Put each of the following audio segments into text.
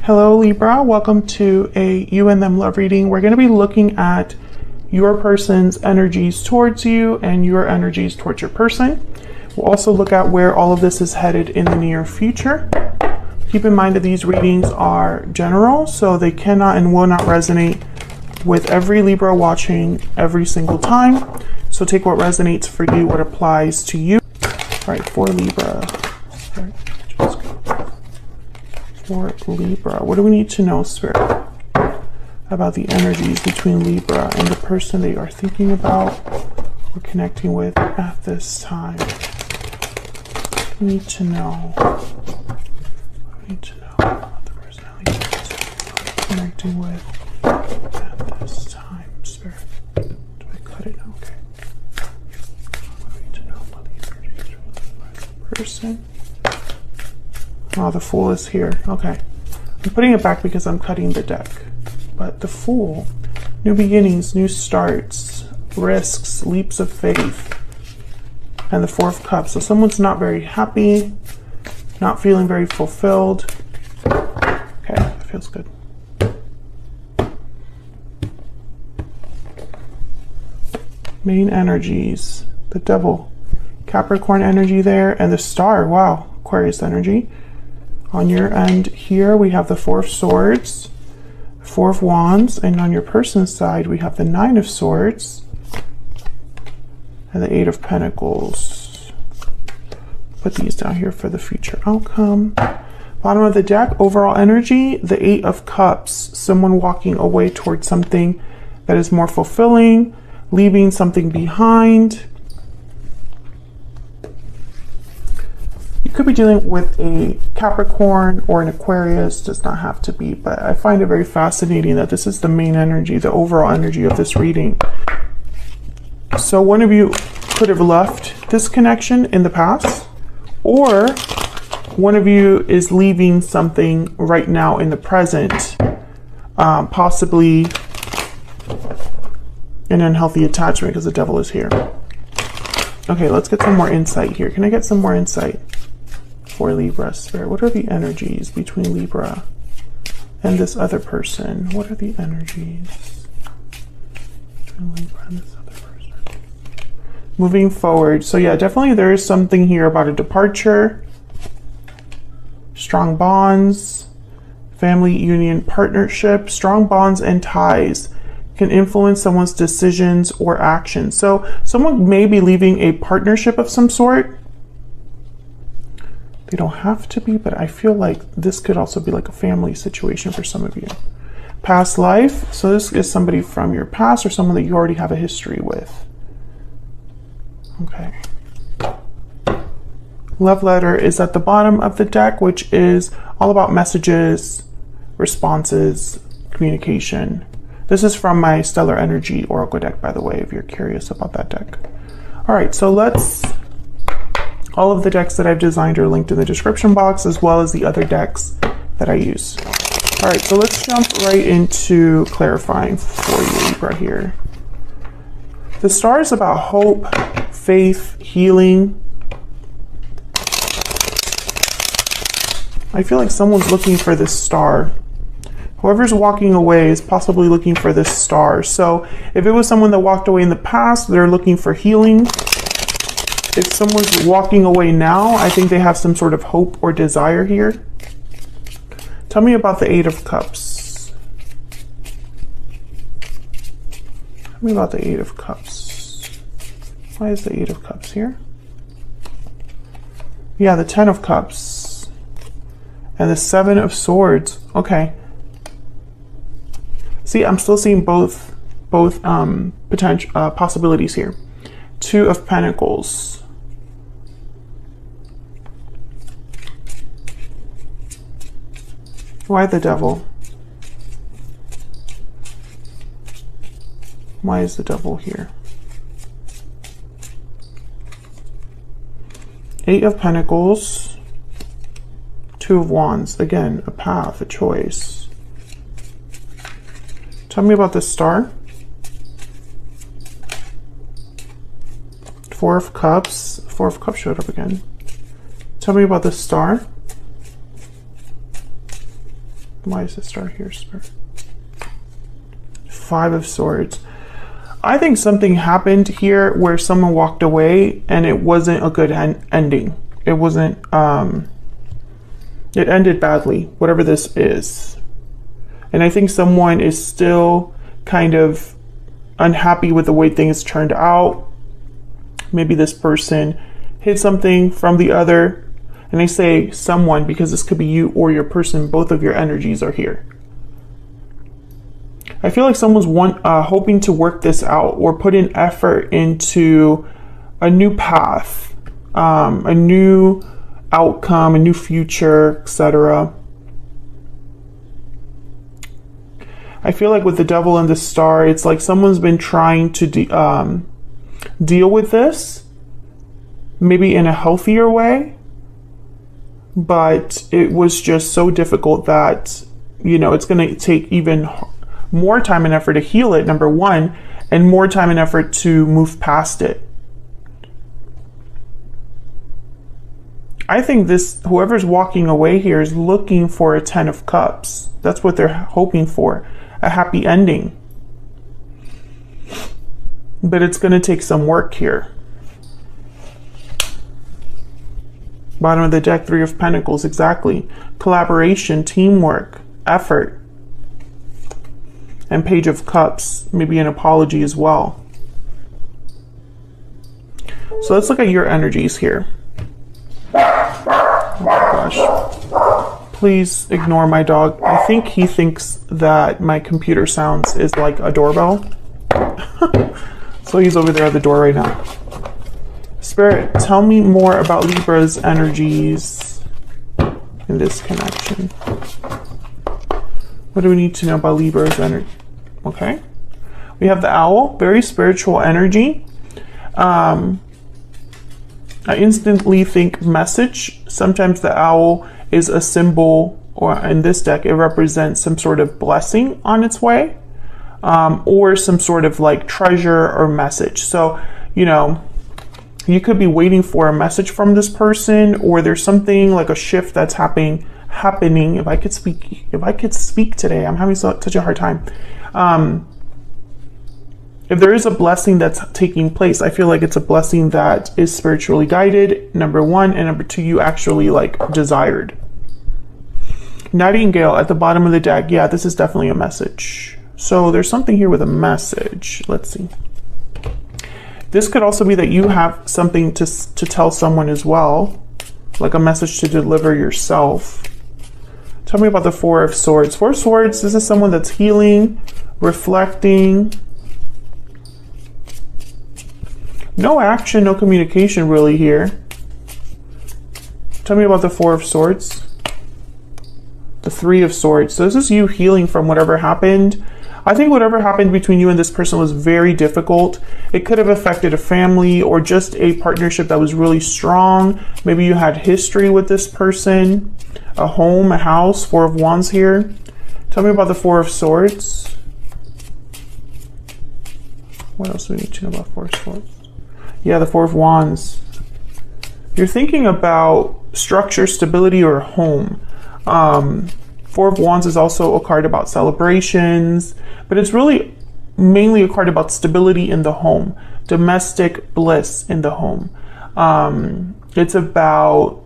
Hello Libra, welcome to a you and them love reading. We're going to be looking at your person's energies towards you and your energies towards your person. We'll also look at where all of this is headed in the near future. Keep in mind that these readings are general, so they cannot and will not resonate with every Libra watching every single time. So take what resonates for you, what applies to you. All right, for Libra. For Libra, what do we need to know, Spirit, about the energies between Libra and the person they are thinking about or connecting with at this time? We need to know. We need to know about the personality you're connecting with at this time, Spirit. Do I cut it? Okay. What do we need to know about the energies from the person? Oh, the Fool is here. Okay. I'm putting it back because I'm cutting the deck. But the Fool, new beginnings, new starts, risks, leaps of faith, and the Four of Cups. So someone's not very happy, not feeling very fulfilled. Okay, that feels good. Main energies, the Devil, Capricorn energy there, and the Star. Wow, Aquarius energy. On your end here, we have the Four of Swords, Four of Wands, and on your person's side, we have the Nine of Swords and the Eight of Pentacles. Put these down here for the future outcome. Bottom of the deck, overall energy, the Eight of Cups, someone walking away towards something that is more fulfilling, leaving something behind. You could be dealing with a Capricorn or an Aquarius, does not have to be, but I find it very fascinating that this is the main energy, the overall energy of this reading. So one of you could have left this connection in the past, or one of you is leaving something right now in the present, possibly an unhealthy attachment because the Devil is here. Okay, let's get some more insight here. Can I get some more insight? For Libra, Spirit, what are the energies between Libra and this other person? What are the energies between Libra and this other person? Moving forward. So yeah, definitely there is something here about a departure, strong bonds, family union, partnership. Strong bonds and ties can influence someone's decisions or actions. So someone may be leaving a partnership of some sort. They don't have to be, but I feel like this could also be like a family situation for some of you. Past life. So this is somebody from your past or someone that you already have a history with. Okay. Love letter is at the bottom of the deck, which is all about messages, responses, communication. This is from my Stellar Energy Oracle deck, by the way, if you're curious about that deck. All right, so all of the decks that I've designed are linked in the description box, as well as the other decks that I use. All right, so let's jump right into clarifying for you, Libra, here. The Star is about hope, faith, healing. I feel like someone's looking for this star. Whoever's walking away is possibly looking for this star. So if it was someone that walked away in the past, they're looking for healing. If someone's walking away now, I think they have some sort of hope or desire here. Tell me about the Eight of Cups. Tell me about the Eight of Cups. Why is the Eight of Cups here? Yeah, the Ten of Cups. And the Seven of Swords. Okay. See, I'm still seeing both potential possibilities here. Two of Pentacles. Why the Devil? Why is the Devil here? Eight of Pentacles. Two of Wands. Again, a path, a choice. Tell me about this Star. Four of Cups. Four of Cups showed up again. Tell me about this Star. Why is the star here, Spirit? Five of Swords. I think something happened here where someone walked away and it wasn't a good ending. It wasn't, it ended badly, whatever this is. And I think someone is still kind of unhappy with the way things turned out. Maybe this person hid something from the other. And I say someone because this could be you or your person. Both of your energies are here. I feel like someone's hoping to work this out or put in effort into a new path, a new outcome, a new future, etc. I feel like with the Devil and the Star, it's like someone's been trying to deal with this, maybe in a healthier way, but it was just so difficult that, you know, it's going to take even more time and effort to heal it, number one, and more time and effort to move past it. I think whoever's walking away here is looking for a 10 of Cups. That's what they're hoping for, a happy ending. But it's going to take some work here. Bottom of the deck, Three of Pentacles, exactly. Collaboration, teamwork, effort. And Page of Cups, maybe an apology as well. So let's look at your energies here. Oh my gosh. Please ignore my dog. I think he thinks that my computer sounds is like a doorbell. So he's over there at the door right now. Spirit, tell me more about Libra's energies in this connection. What do we need to know about Libra's energy? Okay. We have the Owl, very spiritual energy. I instantly think message. Sometimes the owl is a symbol, or in this deck, it represents some sort of blessing on its way, or some sort of like treasure or message. So, you know, you could be waiting for a message from this person, or there's something like a shift that's happening. If I could speak today, I'm having such a hard time. If there is a blessing that's taking place, I feel like it's a blessing that is spiritually guided, number one, and number two, you actually like desired. Nightingale at the bottom of the deck. Yeah, this is definitely a message. So there's something here with a message. Let's see. This could also be that you have something to tell someone as well, like a message to deliver yourself. Tell me about the Four of Swords. Four of Swords, this is someone that's healing, reflecting. No action, no communication really here. Tell me about the Four of Swords. The Three of Swords. So this is you healing from whatever happened. I think whatever happened between you and this person was very difficult. It could have affected a family or just a partnership that was really strong. Maybe you had history with this person, a home, a house. Four of Wands here. Tell me about the Four of Swords. What else do we need to know about Four of Swords? Yeah, the Four of Wands. You're thinking about structure, stability, or home. Four of Wands is also a card about celebrations, but it's really mainly a card about stability in the home, domestic bliss in the home. It's about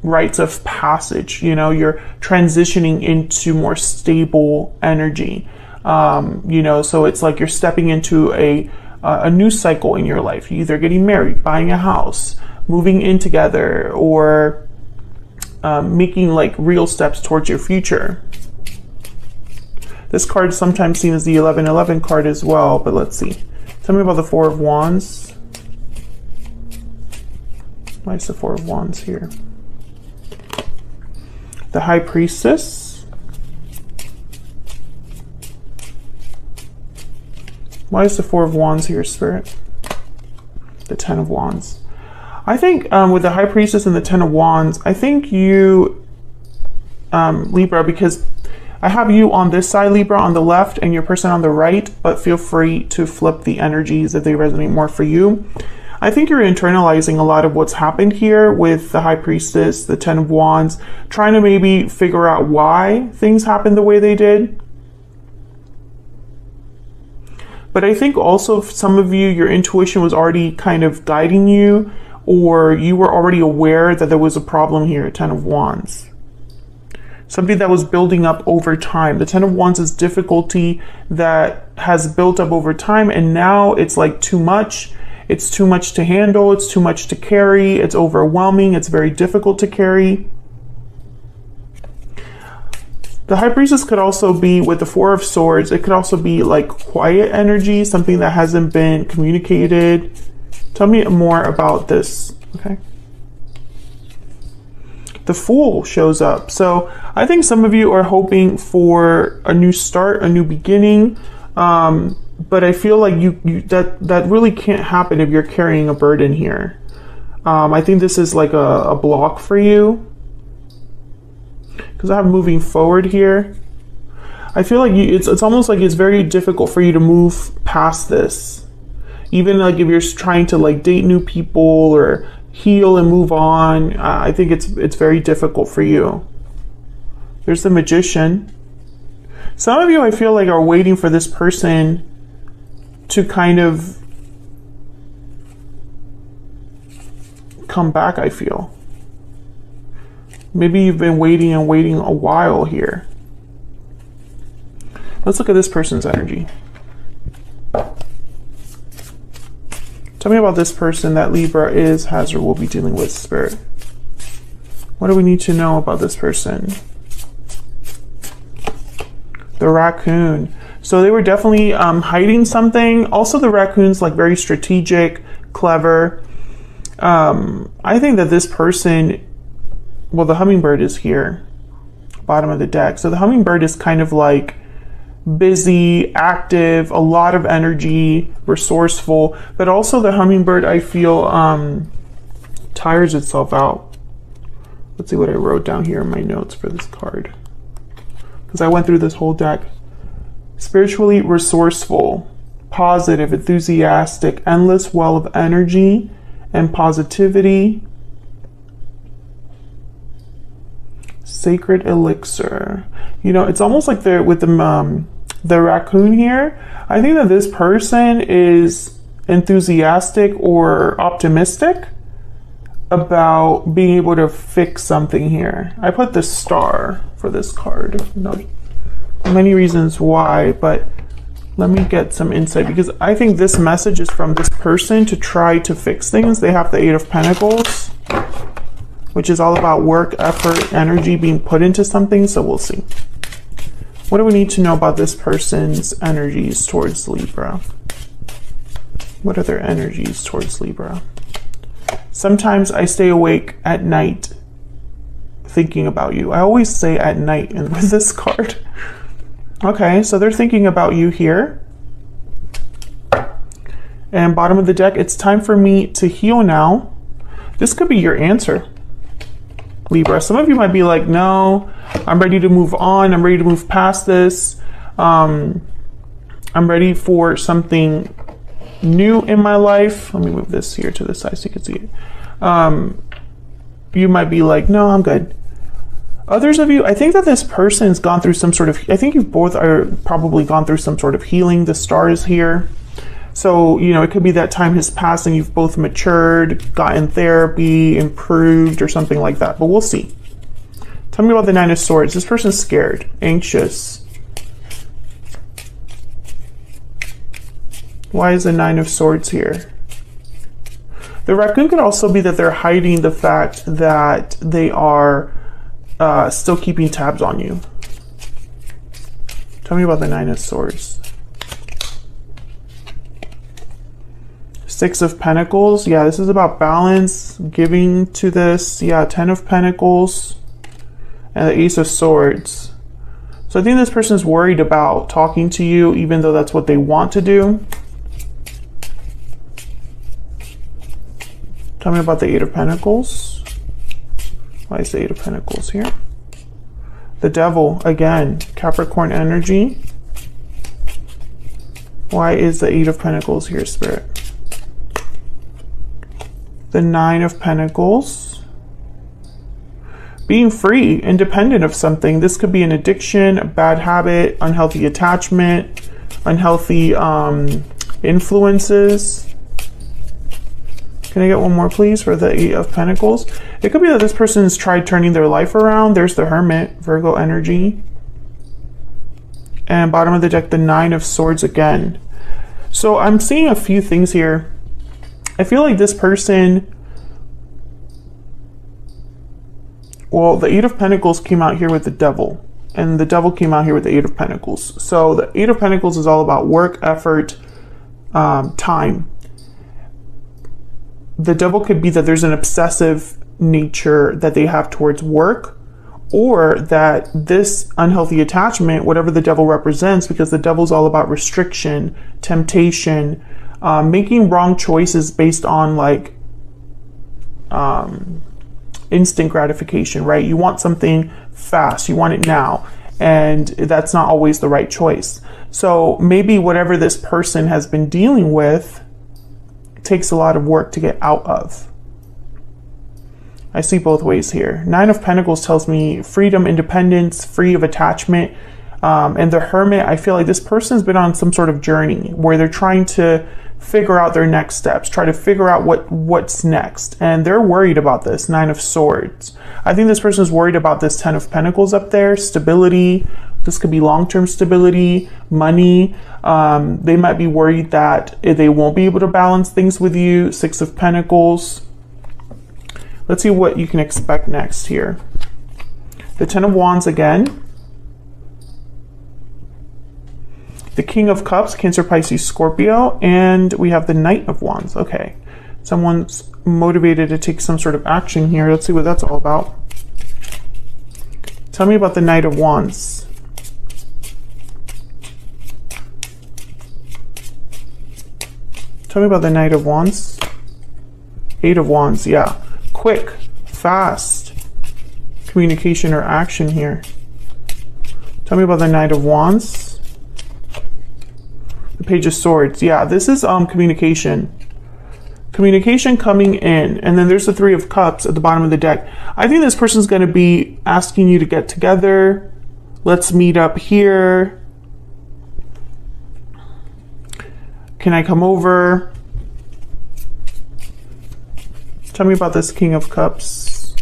rites of passage. You know, you're transitioning into more stable energy. You know, so it's like you're stepping into a new cycle in your life. You're either getting married, buying a house, moving in together, or making like real steps towards your future. This card is sometimes seen as the 1111 card as well, but let's see. Tell me about the Four of Wands. Why is the Four of Wands here? The High Priestess. Why is the Four of Wands here, Spirit? The Ten of Wands. I think with the High Priestess and the Ten of Wands, I think you, Libra, because I have you on this side, Libra, on the left, and your person on the right, but feel free to flip the energies if they resonate more for you. I think you're internalizing a lot of what's happened here with the High Priestess, the Ten of Wands, trying to maybe figure out why things happened the way they did. But I think also some of you, your intuition was already kind of guiding you, or you were already aware that there was a problem here, Ten of Wands. Something that was building up over time. The Ten of Wands is difficulty that has built up over time, and now it's like too much. It's too much to handle. It's too much to carry. It's overwhelming. It's very difficult to carry. The High Priestess could also be, with the Four of Swords, it could also be like quiet energy, something that hasn't been communicated. Tell me more about this, okay? The Fool shows up. So I think some of you are hoping for a new start, a new beginning. But I feel like that really can't happen if you're carrying a burden here. I think this is like a block for you. Because I have moving forward here. I feel like it's almost like it's very difficult for you to move past this. Even like if you're trying to like date new people or heal and move on, I think it's very difficult for you. There's the Magician. Some of you, I feel like, are waiting for this person to kind of come back, I feel. Maybe you've been waiting and waiting a while here. Let's look at this person's energy. Tell me about this person that Libra is, has, or will be dealing with, Spirit. What do we need to know about this person? The Raccoon. So they were definitely hiding something. Also, the Raccoon's like very strategic, clever. I think that this person, well, the Hummingbird is here, bottom of the deck. So the Hummingbird is kind of like busy, active, a lot of energy, resourceful, but also the Hummingbird, I feel, tires itself out. Let's see what I wrote down here in my notes for this card, because I went through this whole deck. Spiritually resourceful, positive, enthusiastic, endless well of energy and positivity. Sacred elixir. You know, it's almost like they're with the Raccoon here. I think that this person is enthusiastic or optimistic about being able to fix something here. I put the Star for this card. No, many reasons why, but let me get some insight, because I think this message is from this person to try to fix things. They have the Eight of Pentacles, which is all about work, effort, energy being put into something. So we'll see. What do we need to know about this person's energies towards Libra? What are their energies towards Libra? Sometimes I stay awake at night thinking about you. I always say at night with this card. Okay, so they're thinking about you here. And bottom of the deck, it's time for me to heal now. This could be your answer, Libra. Some of you might be like, no, I'm ready to move on. I'm ready to move past this. I'm ready for something new in my life. Let me move this here to the side so you can see it. You might be like, no, I'm good. Others of you, I think that this person's gone through some sort of, I think you both are probably gone through some sort of healing. The Star is here. So, you know, it could be that time has passed and you've both matured, gotten therapy, improved, or something like that. But we'll see. Tell me about the Nine of Swords. This person's scared, anxious. Why is the Nine of Swords here? The Raccoon could also be that they're hiding the fact that they are still keeping tabs on you. Tell me about the Nine of Swords. Six of Pentacles. Yeah, this is about balance, giving to this. Yeah, Ten of Pentacles. And the Ace of Swords. So I think this person's worried about talking to you, even though that's what they want to do. Tell me about the Eight of Pentacles. Why is the Eight of Pentacles here? The Devil, again, Capricorn energy. Why is the Eight of Pentacles here, Spirit? The Nine of Pentacles. Being free, independent of something. This could be an addiction, a bad habit, unhealthy attachment, unhealthy influences. Can I get one more, please, for the Eight of Pentacles? It could be that this person's tried turning their life around. There's the Hermit, Virgo energy. And bottom of the deck, the Nine of Swords again. So I'm seeing a few things here. I feel like this person, well, the Eight of Pentacles came out here with the Devil, and the Devil came out here with the Eight of Pentacles. So the Eight of Pentacles is all about work, effort, time. The Devil could be that there's an obsessive nature that they have towards work, or that this unhealthy attachment, whatever the Devil represents, because the Devil's all about restriction, temptation, making wrong choices based on like instant gratification, right? You want something fast, you want it now, and that's not always the right choice. So maybe whatever this person has been dealing with takes a lot of work to get out of. I see both ways here. Nine of Pentacles tells me freedom, independence, free of attachment. And the Hermit, I feel like this person's been on some sort of journey where they're trying to figure out their next steps, try to figure out what's next. And they're worried about this, Nine of Swords. I think this person's worried about this Ten of Pentacles up there, stability. This could be long-term stability, money. They might be worried that they won't be able to balance things with you. Six of Pentacles. Let's see what you can expect next here. The Ten of Wands again. The King of Cups, Cancer, Pisces, Scorpio. And we have the Knight of Wands. Okay. Someone's motivated to take some sort of action here. Let's see what that's all about. Tell me about the Knight of Wands. Tell me about the Knight of Wands. Eight of Wands, yeah. Quick, fast communication or action here. Tell me about the Knight of Wands. The Page of Swords, yeah, this is communication. Communication coming in. And then there's the Three of Cups at the bottom of the deck. I think this person's going to be asking you to get together. Let's meet up here. Can I come over? Tell me about this King of Cups.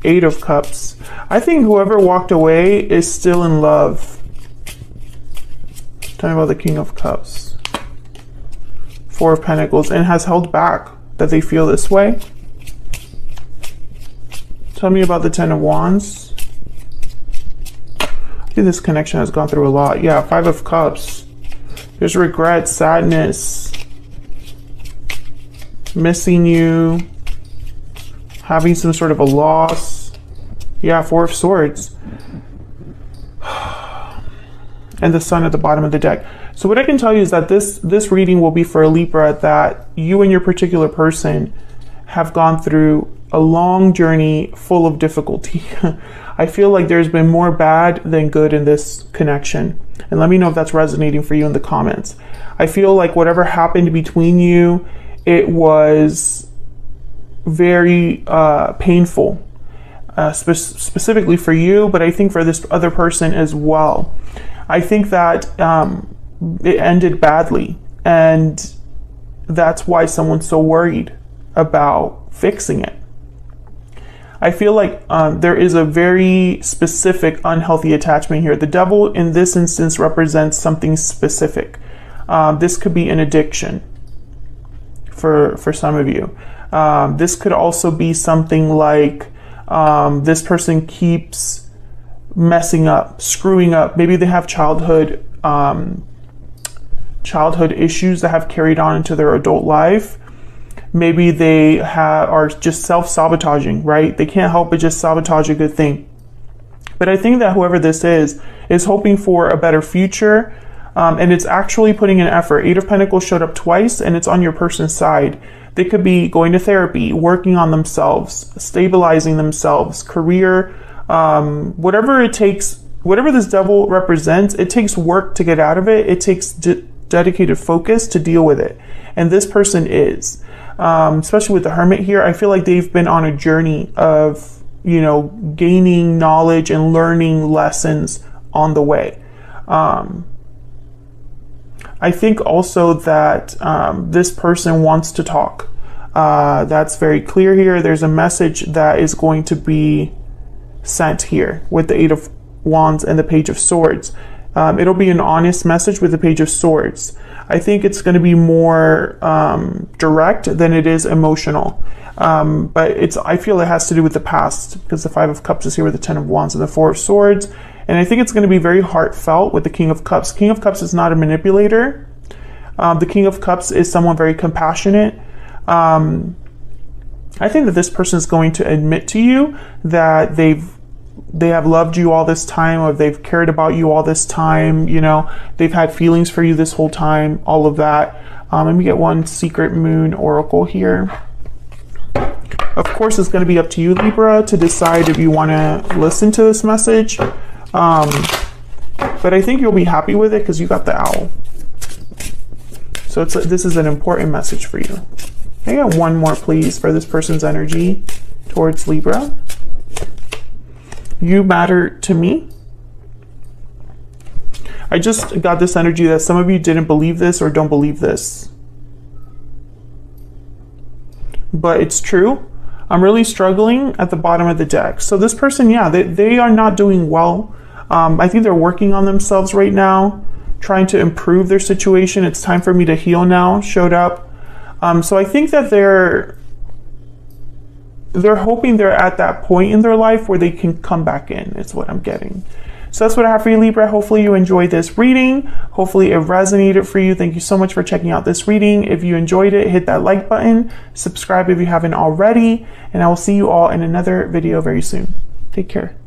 Eight of Cups. I think whoever walked away is still in love. Tell me about the King of Cups. Four of Pentacles, and has held back that they feel this way. Tell me about the Ten of Wands. I think this connection has gone through a lot. Yeah, Five of Cups. There's regret, sadness, missing you, having some sort of a loss. Yeah, Four of Swords. And the Sun at the bottom of the deck. So what I can tell you is that this reading will be for a Libra, that you and your particular person have gone through a long journey full of difficulty. I feel like there's been more bad than good in this connection. And let me know if that's resonating for you in the comments. I feel like whatever happened between you, it was very painful, specifically for you, but I think for this other person as well. I think that it ended badly, and that's why someone's so worried about fixing it. I feel like there is a very specific unhealthy attachment here. The Devil in this instance represents something specific. This could be an addiction for some of you. This could also be something like this person keeps messing up, screwing up. Maybe they have childhood issues that have carried on into their adult life. Maybe they are just self-sabotaging, right? They can't help but just sabotage a good thing. But I think that whoever this is hoping for a better future, and it's actually putting in effort. Eight of Pentacles showed up twice, and it's on your person's side. They could be going to therapy, working on themselves, stabilizing themselves, career, whatever it takes, whatever this Devil represents, it takes work to get out of it. It takes dedicated focus to deal with it. And this person is. especially with the Hermit here. I feel like they've been on a journey of, you know, gaining knowledge and learning lessons on the way. I think also that this person wants to talk. That's very clear here. There's a message that is going to be sent here with the Eight of Wands and the Page of Swords. It'll be an honest message with the Page of Swords. I think it's going to be more direct than it is emotional. But I feel it has to do with the past, because the Five of Cups is here with the Ten of Wands and the Four of Swords. And I think it's going to be very heartfelt with the King of Cups. King of Cups is not a manipulator. The King of Cups is someone very compassionate. I think that this person is going to admit to you that they have loved you all this time, or they've cared about you all this time. You know, they've had feelings for you this whole time, all of that. Let me get one Secret Moon Oracle here. Of course, it's going to be up to you, Libra, to decide if you want to listen to this message. But I think you'll be happy with it because you got the Owl. So this is an important message for you. I got one more, please, for this person's energy towards Libra. You matter to me. I just got this energy that some of you didn't believe this or don't believe this. But it's true. I'm really struggling at the bottom of the deck. So this person, yeah, they are not doing well. I think they're working on themselves right now, trying to improve their situation. It's time for me to heal now showed up. So I think that they're hoping they're at that point in their life where they can come back in, is what I'm getting. So that's what I have for you, Libra. Hopefully you enjoyed this reading. Hopefully it resonated for you. Thank you so much for checking out this reading. If you enjoyed it, hit that like button, subscribe if you haven't already, and I will see you all in another video very soon. Take care.